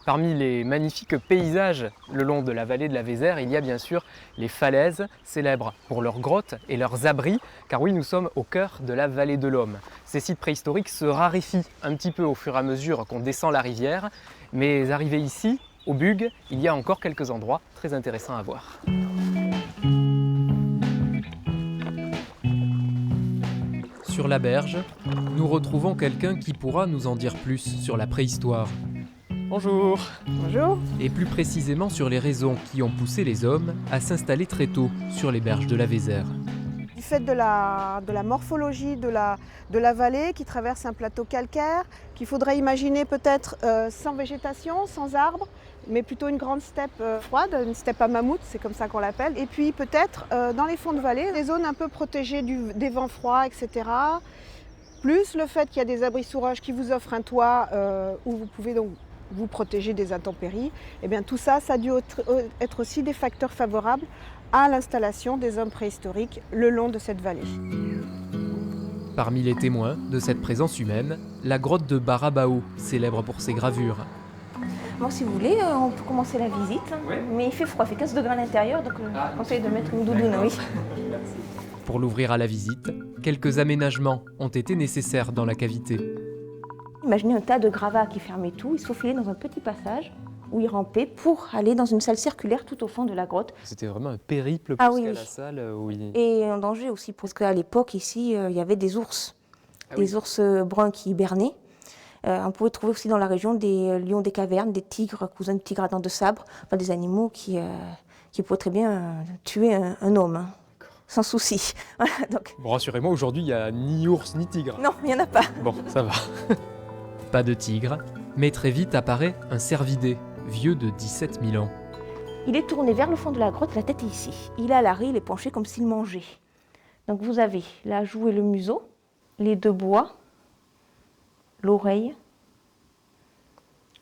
Parmi les magnifiques paysages le long de la vallée de la Vézère, il y a bien sûr les falaises, célèbres pour leurs grottes et leurs abris, car oui, nous sommes au cœur de la vallée de l'Homme. Ces sites préhistoriques se raréfient un petit peu au fur et à mesure qu'on descend la rivière, mais arrivé ici, au Bug, il y a encore quelques endroits très intéressants à voir. Sur la berge, nous retrouvons quelqu'un qui pourra nous en dire plus sur la préhistoire. Bonjour. Bonjour. Et plus précisément sur les raisons qui ont poussé les hommes à s'installer très tôt sur les berges de la Vézère. Du fait de la morphologie de la vallée qui traverse un plateau calcaire, qu'il faudrait imaginer peut-être sans végétation, sans arbres, mais plutôt une grande steppe froide, une steppe à mammouth, c'est comme ça qu'on l'appelle. Et puis peut-être dans les fonds de vallée, des zones un peu protégées des vents froids, etc. Plus le fait qu'il y a des abris sous roche qui vous offrent un toit où vous pouvez donc vous protéger des intempéries, et bien tout ça, ça a dû être aussi des facteurs favorables à l'installation des hommes préhistoriques le long de cette vallée. Parmi les témoins de cette présence humaine, la grotte de Barabao, célèbre pour ses gravures. Bon, si vous voulez, on peut commencer la visite, Oui. Mais il fait froid, il fait 15 degrés à l'intérieur, donc je conseille de mettre une doudoune, oui. Pour l'ouvrir à la visite, quelques aménagements ont été nécessaires dans la cavité. Imaginez un tas de gravats qui fermaient tout, il se faufilait dans un petit passage où il rampait pour aller dans une salle circulaire tout au fond de la grotte. C'était vraiment un périple Ah jusqu'à oui, oui. la salle où il... Et un danger aussi, parce qu'à l'époque, ici, il y avait des ours. Des ours bruns qui hibernaient. On pouvait trouver aussi dans la région des lions des cavernes, des tigres, cousins de tigres à dents de sabre, enfin, des animaux qui pouvaient très bien tuer un homme, hein, sans souci. Voilà, donc... Bon, rassurez-moi, aujourd'hui, il n'y a ni ours ni tigre. Non, il n'y en a pas. Bon, ça va. Pas de tigre, mais très vite apparaît un cervidé, vieux de 17 000 ans. Il est tourné vers le fond de la grotte, la tête est ici. Il a l'arrêt, il est penché comme s'il mangeait. Donc vous avez la joue et le museau, les deux bois, l'oreille,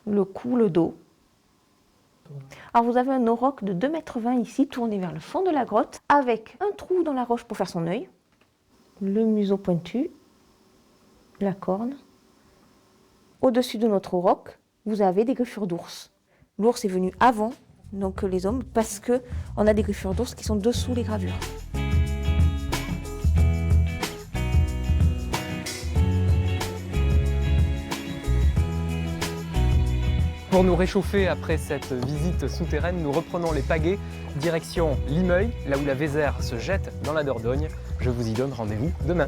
le cou, le dos. Alors vous avez un auroch de 2,20 m ici, tourné vers le fond de la grotte, avec un trou dans la roche pour faire son œil, le museau pointu, la corne. Au-dessus de notre auroch, vous avez des griffures d'ours. L'ours est venu avant donc les hommes parce qu'on a des griffures d'ours qui sont dessous les gravures. Pour nous réchauffer après cette visite souterraine, nous reprenons les pagaies, direction Limeuil, là où la Vézère se jette dans la Dordogne. Je vous y donne rendez-vous demain.